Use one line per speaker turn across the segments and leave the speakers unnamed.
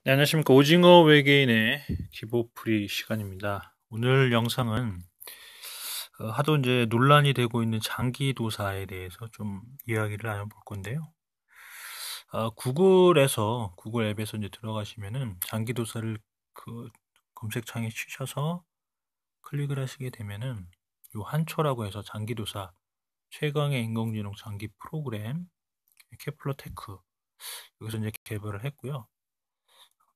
네, 안녕하십니까. 오징어 외계인의 기보풀이 시간입니다. 오늘 영상은 하도 이제 논란이 되고 있는 장기도사에 대해서 좀 이야기를 나눠볼 건데요. 구글 앱에서 이제 들어가시면은 장기도사를 그 검색창에 치셔서 클릭을 하시게 되면은 요 한초라고 해서 장기도사 최강의 인공지능 장기 프로그램 케플러 테크 여기서 이제 개발을 했고요.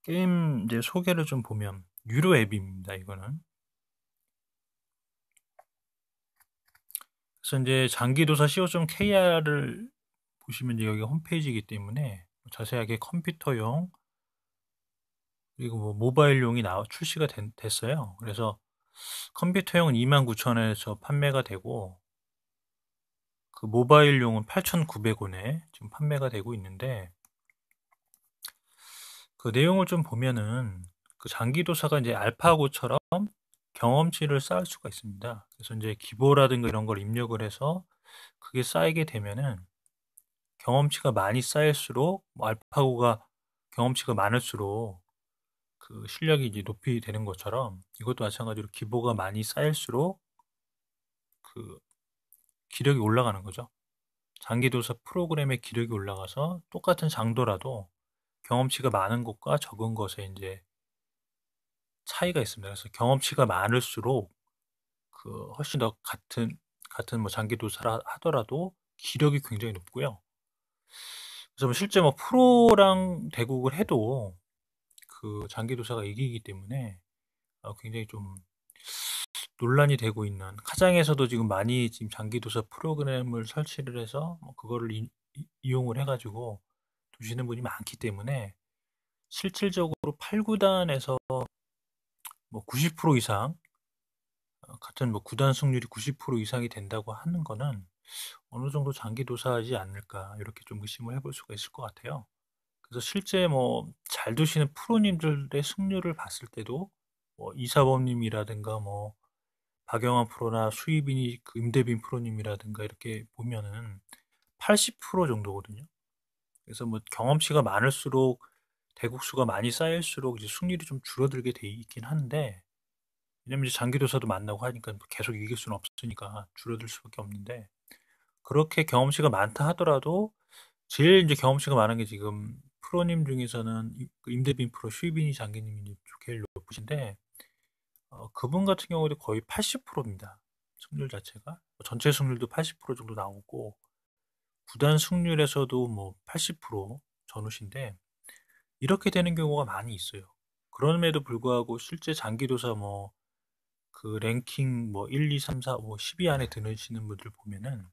게임 이제 소개를 좀 보면 유료 앱입니다. 이거는. 그래서 이제 장기도사 co.kr을 보시면 이제 여기 홈페이지이기 때문에 자세하게 컴퓨터용 그리고 뭐 모바일용이 출시가 됐어요. 그래서 컴퓨터용은 29,000원에서 판매가 되고 그 모바일용은 8,900원에 지금 판매가 되고 있는데 그 내용을 좀 보면은 그 장기도사가 이제 알파고처럼 경험치를 쌓을 수가 있습니다. 그래서 이제 기보라든가 이런 걸 입력을 해서 그게 쌓이게 되면은 경험치가 많이 쌓일수록 뭐 알파고가 경험치가 많을수록 그 실력이 이제 높이 되는 것처럼 이것도 마찬가지로 기보가 많이 쌓일수록 그 기력이 올라가는 거죠. 장기도사 프로그램의 기력이 올라가서 똑같은 장도라도 경험치가 많은 것과 적은 것에 이제 차이가 있습니다. 그래서 경험치가 많을수록 그 훨씬 더 같은 뭐 장기도사라 하더라도 기력이 굉장히 높고요. 그래서 뭐 실제 뭐 프로랑 대국을 해도 그 장기도사가 이기기 때문에 굉장히 좀 논란이 되고 있는 카장에서도 지금 많이 지금 장기도사 프로그램을 설치를 해서 뭐 그거를 이용을 해가지고 두시는 분이 많기 때문에 실질적으로 8구단에서 뭐 90% 이상 같은 뭐 구단 승률이 90% 이상이 된다고 하는 거는 어느 정도 장기도사하지 않을까 이렇게 좀 의심을 해볼 수가 있을 것 같아요. 그래서 실제 뭐 잘 두시는 프로님들의 승률을 봤을 때도 뭐 이사범님이라든가 뭐 박영환 프로나 수희빈이 그 임대빈 프로님이라든가 이렇게 보면은 80% 정도거든요. 그래서 뭐 경험치가 많을수록 대국수가 많이 쌓일수록 이제 승률이 좀 줄어들게 돼 있긴 한데 왜냐면 이제 장기도사도 만나고 하니까 계속 이길 수는 없으니까 줄어들 수밖에 없는데 그렇게 경험치가 많다 하더라도 제일 이제 경험치가 많은 게 지금 프로님 중에서는 그 임대빈 프로 수희빈이 장기님이 제일 높으신데 그분 같은 경우도 거의 80%입니다. 승률 자체가 전체 승률도 80% 정도 나오고 구단 승률에서도 뭐 80% 전후신데 이렇게 되는 경우가 많이 있어요. 그럼에도 불구하고 실제 장기도사 뭐 그 랭킹 뭐 1, 2, 3, 4, 5, 10위 안에 드시는 분들 보면은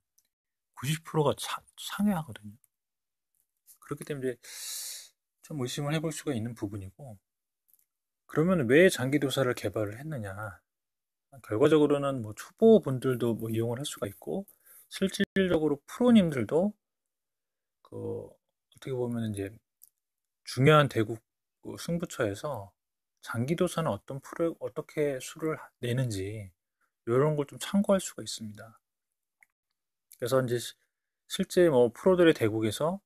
90%가 상회하거든요. 그렇기 때문에 좀 의심을 해볼 수가 있는 부분이고 그러면 왜 장기도사를 개발을 했느냐? 결과적으로는 뭐 초보분들도 뭐 이용을 할 수가 있고 실질적으로 프로님들도 그 어떻게 보면 이제 중요한 대국 그 승부처에서 장기도사는 어떻게 수를 내는지 이런 걸 좀 참고할 수가 있습니다. 그래서 이제 실제 뭐 프로들의 대국에서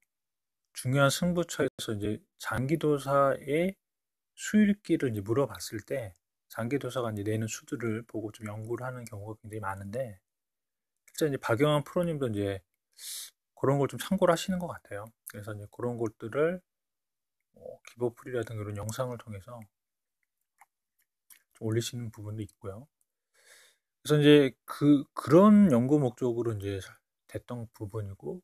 중요한 승부처에서 이제 장기도사의 수익기를 이제 물어봤을 때 장기도사가 이제 내는 수들을 보고 좀 연구를 하는 경우가 굉장히 많은데 실제 이제 박영환 프로님도 이제 그런 걸 좀 참고를 하시는 것 같아요. 그래서 이제 그런 것들을 기보풀이라든가 이런 영상을 통해서 좀 올리시는 부분도 있고요. 그래서 이제 그런 연구 목적으로 이제 됐던 부분이고,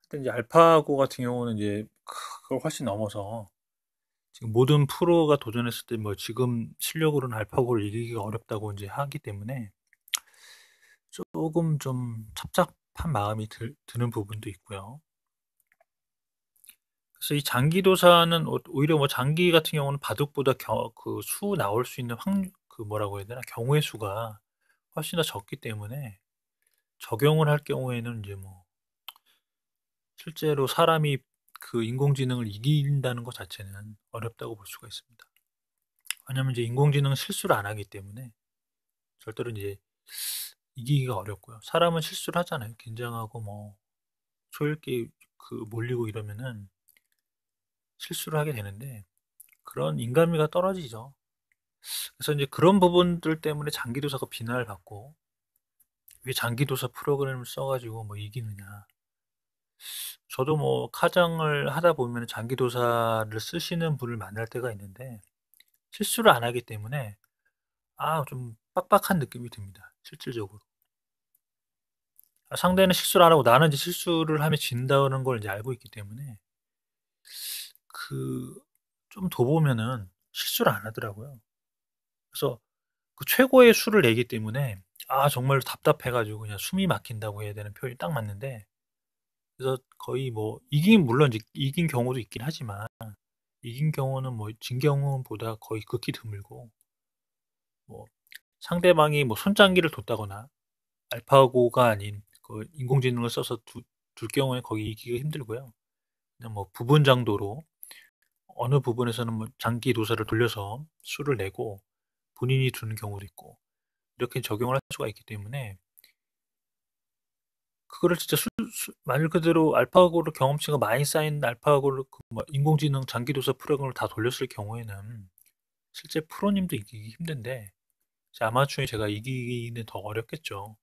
근데 이제 알파고 같은 경우는 이제 그걸 훨씬 넘어서 지금 모든 프로가 도전했을 때 뭐 지금 실력으로는 알파고를 이기기가 어렵다고 이제 하기 때문에 조금 좀 찹찹한 마음이 드는 부분도 있고요. 그래서 이 장기도사는 오히려 뭐 장기 같은 경우는 바둑보다 그 수 나올 수 있는 그 뭐라고 해야 되나 경우의 수가 훨씬 더 적기 때문에 적용을 할 경우에는 이제 뭐 실제로 사람이 그 인공지능을 이긴다는 것 자체는 어렵다고 볼 수가 있습니다. 왜냐면 이제 인공지능은 실수를 안 하기 때문에 절대로 이제 이기기가 어렵고요. 사람은 실수를 하잖아요. 긴장하고 뭐 초읽기 그 몰리고 이러면은 실수를 하게 되는데 그런 인간미가 떨어지죠. 그래서 이제 그런 부분들 때문에 장기도사가 비난을 받고 왜 장기도사 프로그램을 써가지고 뭐 이기느냐. 저도 뭐 카장을 하다 보면 장기도사를 쓰시는 분을 만날 때가 있는데 실수를 안 하기 때문에 좀 빡빡한 느낌이 듭니다. 실질적으로. 상대는 실수를 안 하고 나는 이제 실수를 하면 진다는 걸 이제 알고 있기 때문에 그 좀 둬보면은 실수를 안 하더라고요. 그래서 그 최고의 수를 내기 때문에 정말 답답해가지고 그냥 숨이 막힌다고 해야 되는 표현이 딱 맞는데 그래서 거의 뭐 물론 이제 이긴 경우도 있긴 하지만 이긴 경우는 뭐 진 경우보다 거의 극히 드물고 뭐 상대방이 뭐 손장기를 뒀다거나 알파고가 아닌 그 인공지능을 써서 둘 경우에 거기 이기기가 힘들고요. 그냥 뭐 부분 장도로 어느 부분에서는 뭐 장기 도사를 돌려서 수를 내고 본인이 두는 경우도 있고 이렇게 적용을 할 수가 있기 때문에 그거를 진짜 말 그대로 알파고로 경험치가 많이 쌓인 알파고를 뭐 인공지능 장기도사 프로그램을 다 돌렸을 경우에는 실제 프로님도 이기기 힘든데 아마추어에 제가 이기기는 더 어렵겠죠.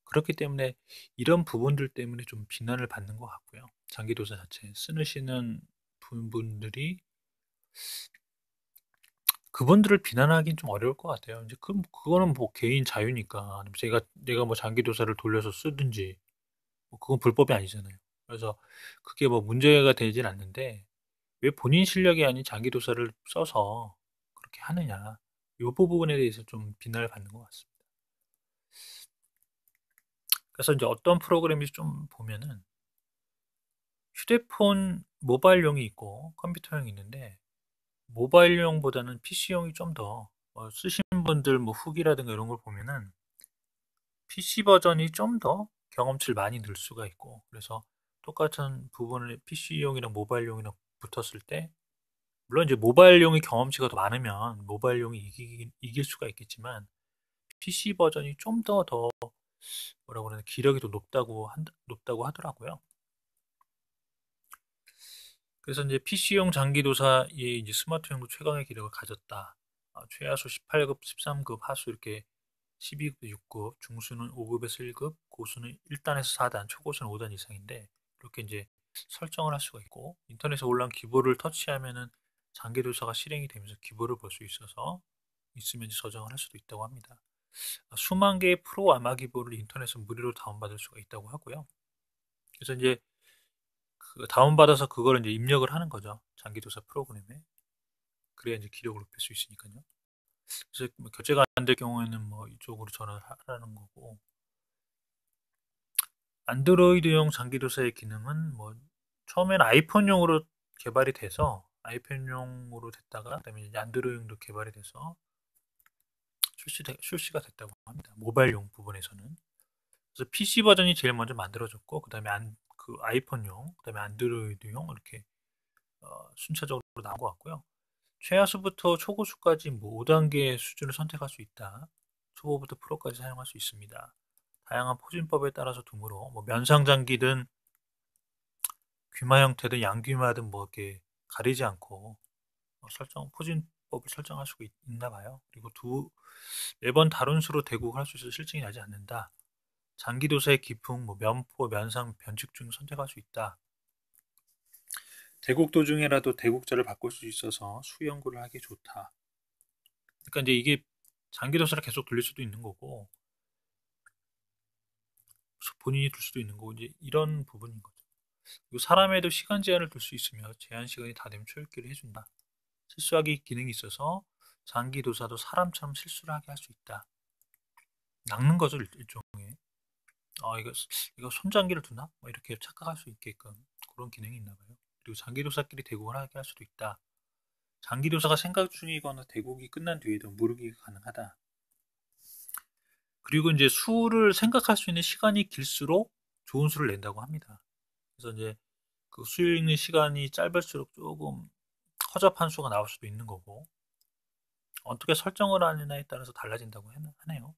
그렇기 때문에 이런 부분들 때문에 좀 비난을 받는 것 같고요. 장기도사 자체 쓰시는 분들이 그분들을 비난하긴 좀 어려울 것 같아요. 이제 그거는 뭐 개인 자유니까 내가 뭐 장기도사를 돌려서 쓰든지 뭐 그건 불법이 아니잖아요. 그래서 그게 뭐 문제가 되진 않는데 왜 본인 실력이 아닌 장기도사를 써서 그렇게 하느냐. 이 부분에 대해서 좀 비난을 받는 것 같습니다. 그래서 이제 어떤 프로그램이 좀 보면은 휴대폰 모바일용이 있고 컴퓨터용이 있는데 모바일용보다는 PC용이 좀 더 쓰신 분들 뭐 후기라든가 이런 걸 보면은 PC 버전이 좀 더 경험치를 많이 늘 수가 있고 그래서 똑같은 부분을 PC용이랑 모바일용이랑 붙었을 때 물론 이제 모바일용의 경험치가 더 많으면 모바일용이 이길 수가 있겠지만 PC 버전이 좀 더 뭐라고 그러나 기력이 더 높다고 하더라고요. 그래서 이제 PC용 장기도사의 이제 스마트용도 최강의 기력을 가졌다. 최하수 18급, 13급, 하수 이렇게 12급, 6급, 중수는 5급에서 1급, 고수는 1단에서 4단, 초고수는 5단 이상인데 이렇게 이제 설정을 할 수가 있고 인터넷에 올라온 기보를 터치하면은 장기도사가 실행이 되면서 기보를 볼 수 있어서 있으면 이제 저장을 할 수도 있다고 합니다. 수만 개의 프로 아마 기보를 인터넷에서 무료로 다운받을 수가 있다고 하고요. 그래서 이제 그 다운받아서 그걸 이제 입력을 하는 거죠. 장기도사 프로그램에. 그래야 이제 기력을 높일 수 있으니까요. 그래서 뭐 교체가 안 될 경우에는 뭐 이쪽으로 전화를 하라는 거고. 안드로이드용 장기도사의 기능은 뭐 처음엔 아이폰용으로 개발이 돼서 아이폰용으로 됐다가 그다음에 이제 안드로이드용도 개발이 돼서 출시가 됐다고 합니다. 모바일용 부분에서는. 그래서 PC 버전이 제일 먼저 만들어졌고 그다음에 그 아이폰용, 그다음에 안드로이드용 이렇게 순차적으로 나온 것 같고요. 최하수부터 초고수까지 뭐 5단계 수준을 선택할 수 있다. 초보부터 프로까지 사용할 수 있습니다. 다양한 포진법에 따라서 두므로 뭐 면상장기든 귀마 형태든 양귀마든 뭐 이렇게 가리지 않고 포진법을 설정할 수가 있나 봐요. 그리고 매번 다른 수로 대국을 할 수 있어서 실증이 나지 않는다. 장기도사의 기풍, 뭐 면포, 면상, 변칙 중 선택할 수 있다. 대국 도중에라도 대국자를 바꿀 수 있어서 수연구를 하기 좋다. 그러니까 이제 이게 장기도사를 계속 돌릴 수도 있는 거고 본인이 둘 수도 있는 거고 이제 이런 부분인 거죠. 그리고 사람에도 시간 제한을 둘 수 있으며 제한 시간이 다 되면 초읽기를 해준다. 실수하기 기능이 있어서 장기도사도 사람처럼 실수를 하게 할 수 있다. 낚는 거죠 일종의. 이거 손장기를 두나? 뭐 이렇게 착각할 수 있게끔 그런 기능이 있나 봐요. 그리고 장기도사끼리 대국을 하게 할 수도 있다. 장기도사가 생각 중이거나 대국이 끝난 뒤에도 무르기가 가능하다. 그리고 이제 수를 생각할 수 있는 시간이 길수록 좋은 수를 낸다고 합니다. 그래서 이제 그 수 읽는 시간이 짧을수록 조금 허접한 수가 나올 수도 있는 거고 어떻게 설정을 하느냐에 따라서 달라진다고 하네요.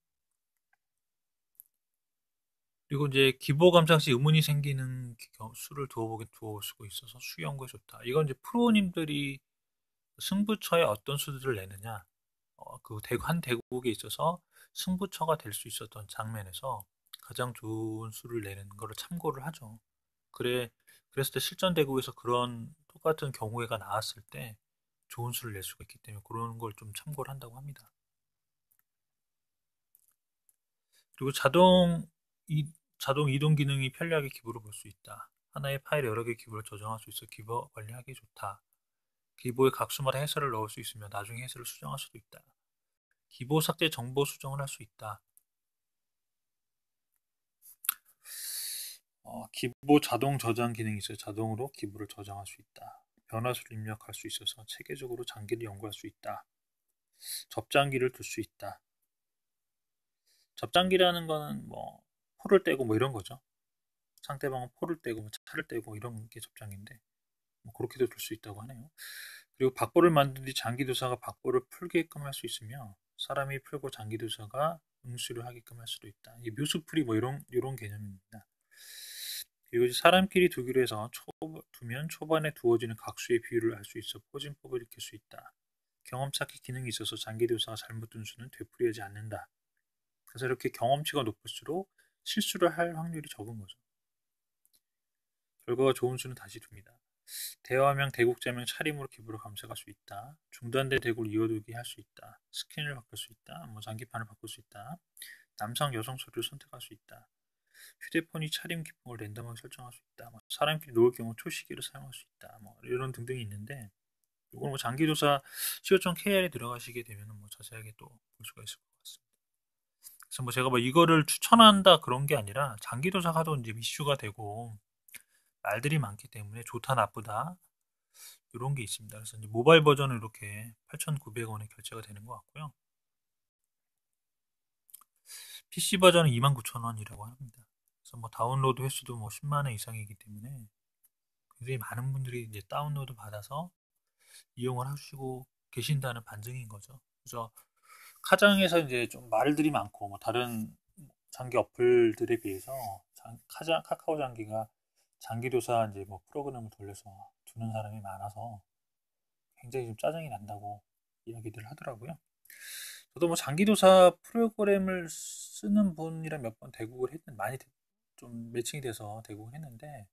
그리고 이제 기보 감상 시 의문이 생기는 수를 두어볼 수가 있어서 수 연구에 좋다. 이건 이제 프로님들이 승부처에 어떤 수들을 내느냐, 한 대국에 있어서 승부처가 될 수 있었던 장면에서 가장 좋은 수를 내는 거를 참고를 하죠. 그랬을 때 실전 대국에서 그런 똑같은 경우가 나왔을 때 좋은 수를 낼 수가 있기 때문에 그런 걸 좀 참고를 한다고 합니다. 그리고 자동 이동 기능이 편리하게 기보를 볼 수 있다. 하나의 파일에 여러 개의 기보를 저장할 수 있어 기보 관리하기 좋다. 기보의 각수마다 해설을 넣을 수 있으며 나중에 해설을 수정할 수도 있다. 기보 삭제 정보 수정을 할 수 있다. 기보 자동 저장 기능이 있어요. 자동으로 기보를 저장할 수 있다. 변화수를 입력할 수 있어서 체계적으로 장기를 연구할 수 있다. 접장기를 둘 수 있다. 접장기라는 거는 뭐 포를 떼고 뭐 이런 거죠. 상대방은 포를 떼고 뭐 차를 떼고 이런 게 접장인데 뭐 그렇게도 둘 수 있다고 하네요. 그리고 박보를 만든 뒤 장기도사가 박보를 풀게끔 할 수 있으며 사람이 풀고 장기도사가 응수를 하게끔 할 수도 있다. 이 묘수풀이 뭐 이런 개념입니다. 그리고 이제 사람끼리 두기로 해서 두면 초반에 두어지는 각수의 비율을 알 수 있어 포진법을 익힐 수 있다. 경험 쌓기 기능이 있어서 장기도사가 잘못 둔 수는 되풀이하지 않는다. 그래서 이렇게 경험치가 높을수록 실수를 할 확률이 적은 거죠. 결과가 좋은 수는 다시 둡니다. 대화명, 대국자명, 차림으로 기부를 검색할 수 있다. 중단된 대국을 이어두기 할 수 있다. 스킨을 바꿀 수 있다. 뭐 장기판을 바꿀 수 있다. 남성, 여성 소리를 선택할 수 있다. 휴대폰이 차림 기능을 랜덤하게 설정할 수 있다. 뭐 사람끼리 놓을 경우 초시계를 사용할 수 있다. 뭐 이런 등등이 있는데 이건 뭐 장기조사 co.kr에 들어가시게 되면 뭐 자세하게 또 볼 수가 있을 것 같습니다. 그래서 뭐 제가 뭐 이거를 추천한다 그런 게 아니라 장기조사 하도 이제 이슈가 되고 말들이 많기 때문에 좋다 나쁘다 이런 게 있습니다. 그래서 이제 모바일 버전은 이렇게 8,900원에 결제가 되는 것 같고요. PC 버전은 29,000원이라고 합니다. 그래서 뭐 다운로드 횟수도 뭐 10만 회 이상이기 때문에 굉장히 많은 분들이 이제 다운로드 받아서 이용을 하시고 계신다는 반증인 거죠. 그래서 카장에서 이제 좀 말들이 많고 뭐 다른 장기 어플들에 비해서 카카오 장기가 장기도사 이제 뭐 프로그램을 돌려서 두는 사람이 많아서 굉장히 좀 짜증이 난다고 이야기들 하더라고요. 저도 뭐 장기도사 프로그램을 쓰는 분이랑 몇 번 대국을 했는 많이 좀 매칭이 돼서 대국을 했는데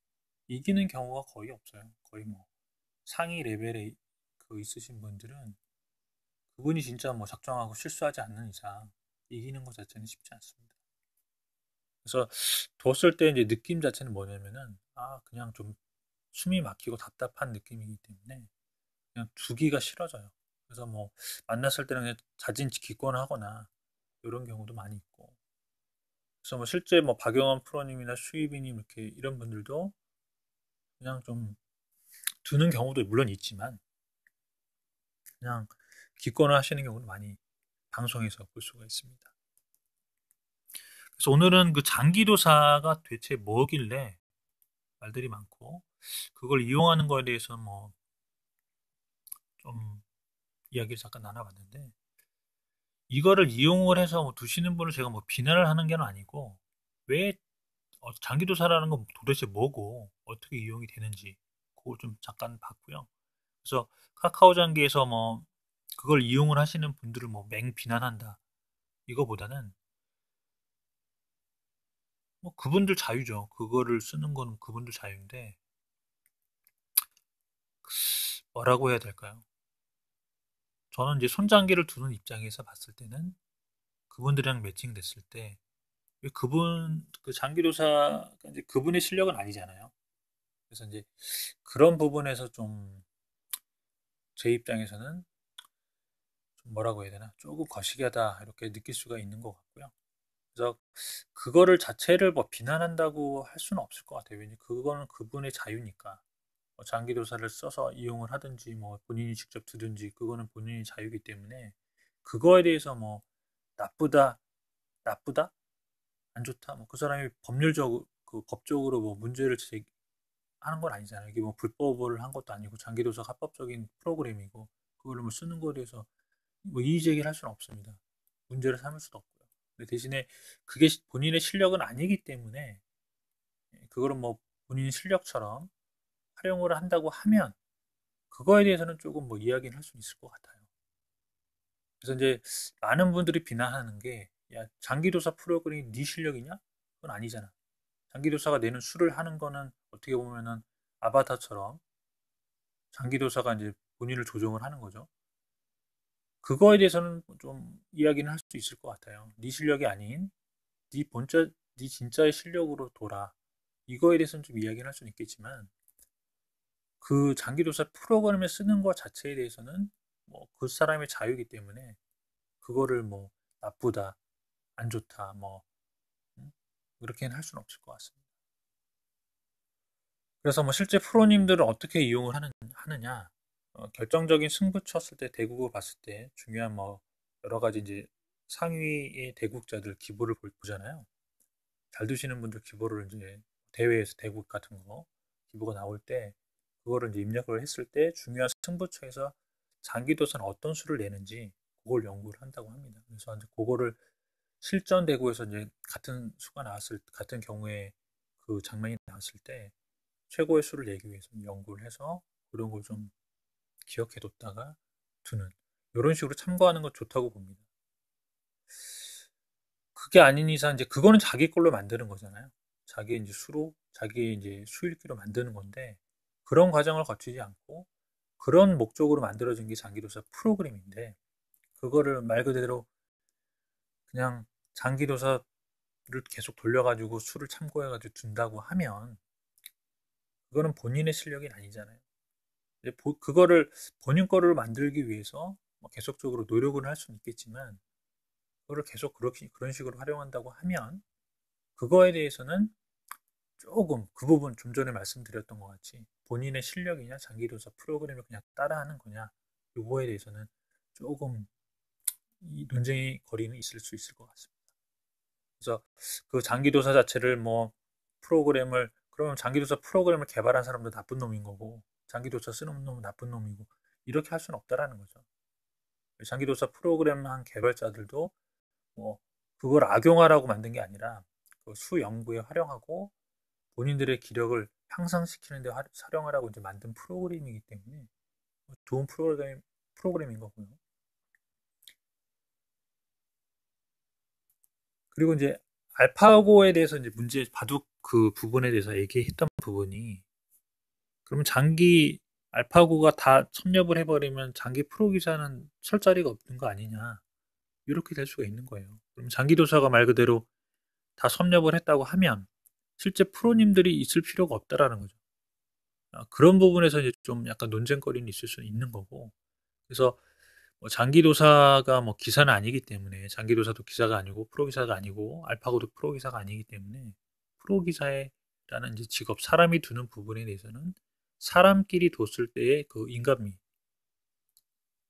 이기는 경우가 거의 없어요. 거의 뭐 상위 레벨에 그 있으신 분들은 그분이 진짜 뭐 작정하고 실수하지 않는 이상 이기는 것 자체는 쉽지 않습니다. 그래서 뒀을 때 이제 느낌 자체는 뭐냐면은 그냥 좀 숨이 막히고 답답한 느낌이기 때문에 그냥 두기가 싫어져요. 그래서 뭐 만났을 때는 그냥 자진 기권하거나 이런 경우도 많이 있고. 그래서 뭐 실제 뭐 박영환 프로님이나 수희비님 이렇게 이런 분들도 그냥 좀 두는 경우도 물론 있지만 그냥 기권을 하시는 경우도 많이 방송에서 볼 수가 있습니다. 그래서 오늘은 그 장기도사가 대체 뭐길래 말들이 많고 그걸 이용하는 거에 대해서 뭐 좀 이야기를 잠깐 나눠봤는데 이거를 이용을 해서 뭐 두시는 분을 제가 뭐 비난을 하는 게 아니고 왜 장기도사라는 건 도대체 뭐고 어떻게 이용이 되는지 그걸 좀 잠깐 봤고요. 그래서 카카오 장기에서 뭐 그걸 이용을 하시는 분들을 뭐 맹 비난한다 이거보다는 뭐 그분들 자유죠. 그거를 쓰는 거는 그분들 자유인데 뭐라고 해야 될까요? 저는 이제 손장기를 두는 입장에서 봤을 때는 그분들이랑 매칭됐을 때 왜 그 장기도사가 이제 그분의 실력은 아니잖아요. 그래서 이제 그런 부분에서 좀 제 입장에서는 좀 뭐라고 해야 되나 조금 거시기하다 이렇게 느낄 수가 있는 것 같고요. 그래서 그거를 자체를 뭐 비난한다고 할 수는 없을 것 같아요. 왜냐면 그거는 그분의 자유니까. 뭐 장기도사를 써서 이용을 하든지 뭐 본인이 직접 두든지 그거는 본인의 자유이기 때문에 그거에 대해서 뭐 나쁘다, 나쁘다, 안 좋다, 뭐 그 사람이 그 법적으로 뭐 문제를 하는 건 아니잖아요. 이게 뭐 불법을 한 것도 아니고 장기도사 합법적인 프로그램이고 그걸 뭐 쓰는 거에 대해서 뭐 이의 제기를 할 수는 없습니다. 문제를 삼을 수도 없고요. 근데 대신에 그게 본인의 실력은 아니기 때문에 그거를 뭐 본인 실력처럼 활용을 한다고 하면 그거에 대해서는 조금 뭐 이야기는 할 수 있을 것 같아요. 그래서 이제 많은 분들이 비난하는 게, 야, 장기도사 프로그램이 네 실력이냐? 그건 아니잖아. 장기도사가 내는 수를 하는 거는 어떻게 보면은 아바타처럼 장기도사가 이제 본인을 조정을 하는 거죠. 그거에 대해서는 좀 이야기는 할 수 있을 것 같아요. 네 실력이 아닌 네 진짜의 실력으로 돌아. 이거에 대해서는 좀 이야기를 할 수는 있겠지만, 그 장기도사 프로그램을 쓰는 것 자체에 대해서는 뭐 그 사람의 자유이기 때문에 그거를 뭐 나쁘다, 안 좋다, 뭐 음, 그렇게는 할 수는 없을 것 같습니다. 그래서 뭐 실제 프로님들은 어떻게 이용을 하느냐, 결정적인 승부 쳤을 때 대국을 봤을 때 중요한 뭐 여러 가지 이제 상위의 대국자들 기보를 보잖아요. 잘 두시는 분들 기보를 이제 대회에서 대국 같은 거 기보가 나올 때 그거를 이제 입력을 했을 때 중요한 승부처에서 장기도사는 어떤 수를 내는지 그걸 연구를 한다고 합니다. 그래서 이제 그거를 실전 대구에서 이제 같은 수가 나왔을 같은 경우에 그 장면이 나왔을 때 최고의 수를 내기 위해서 연구를 해서 그런 걸 좀 기억해 뒀다가 두는 이런 식으로 참고하는 거 좋다고 봅니다. 그게 아닌 이상 이제 그거는 자기 걸로 만드는 거잖아요. 자기 이제 수로 자기 이제 수일기로 만드는 건데 그런 과정을 거치지 않고 그런 목적으로 만들어진 게 장기도사 프로그램인데 그거를 말 그대로 그냥 장기도사를 계속 돌려가지고 수를 참고해가지고 둔다고 하면 그거는 본인의 실력이 아니잖아요. 이제 그거를 본인 거를 만들기 위해서 뭐 계속적으로 노력을 할 수는 있겠지만 그거를 계속 그런 식으로 활용한다고 하면 그거에 대해서는 조금 그 부분 좀 전에 말씀드렸던 것 같이 본인의 실력이냐 장기도사 프로그램을 그냥 따라하는 거냐 요거에 대해서는 조금 이 논쟁의 거리는 있을 수 있을 것 같습니다. 그래서 그 장기도사 자체를 뭐 프로그램을 그러면 장기도사 프로그램을 개발한 사람도 나쁜 놈인 거고 장기도사 쓰는 놈은 나쁜 놈이고 이렇게 할 수는 없다라는 거죠. 장기도사 프로그램 한 개발자들도 뭐 그걸 악용하라고 만든 게 아니라 그수 연구에 활용하고 본인들의 기력을 향상시키는 데 활용하라고 이제 만든 프로그램이기 때문에 좋은 프로그램인 거고요. 그리고 이제 알파고에 대해서 이제 바둑 그 부분에 대해서 얘기했던 부분이 그러면 장기 알파고가 다 섭렵을 해버리면 장기 프로 기사는 설 자리가 없는 거 아니냐 이렇게 될 수가 있는 거예요. 그럼 장기도사가 말 그대로 다 섭렵을 했다고 하면 실제 프로님들이 있을 필요가 없다라는 거죠. 그런 부분에서 이제 좀 약간 논쟁거리는 있을 수는 있는 거고. 그래서 뭐 장기도사가 뭐 기사는 아니기 때문에 장기도사도 기사가 아니고 프로기사가 아니고 알파고도 프로기사가 아니기 때문에 프로기사라는 이제 직업 사람이 두는 부분에 대해서는 사람끼리 뒀을 때의 그 인간미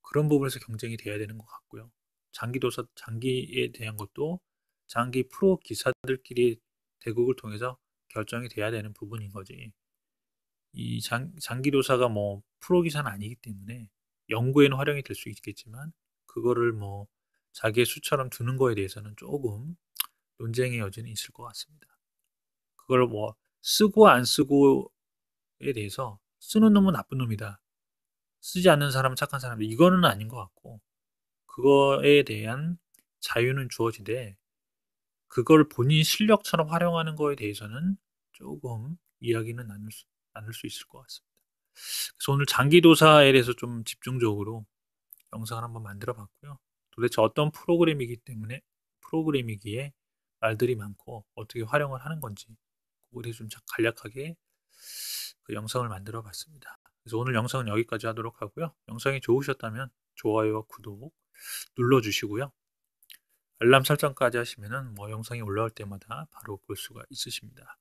그런 부분에서 경쟁이 돼야 되는 것 같고요. 장기에 대한 것도 장기 프로 기사들끼리 대국을 통해서 결정이 돼야 되는 부분인 거지. 이 장기도사가 뭐 프로 기사는 아니기 때문에 연구에는 활용이 될 수 있겠지만 그거를 뭐 자기의 수처럼 두는 거에 대해서는 조금 논쟁의 여지는 있을 것 같습니다. 그걸 뭐 쓰고 안 쓰고에 대해서 쓰는 놈은 나쁜 놈이다. 쓰지 않는 사람은 착한 사람이다. 이거는 아닌 것 같고 그거에 대한 자유는 주어지되 그걸 본인 실력처럼 활용하는 거에 대해서는 조금 이야기는 나눌 수 있을 것 같습니다. 그래서 오늘 장기도사에 대해서 좀 집중적으로 영상을 한번 만들어 봤고요. 도대체 어떤 프로그램이기에 말들이 많고 어떻게 활용을 하는 건지 그거에 대해서 좀 간략하게 그 영상을 만들어 봤습니다. 그래서 오늘 영상은 여기까지 하도록 하고요. 영상이 좋으셨다면 좋아요와 구독 눌러주시고요. 알람 설정까지 하시면은 뭐 영상이 올라올 때마다 바로 볼 수가 있으십니다.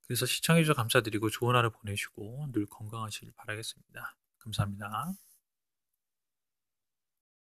그래서 시청해주셔서 감사드리고 좋은 하루 보내시고 늘 건강하시길 바라겠습니다. 감사합니다.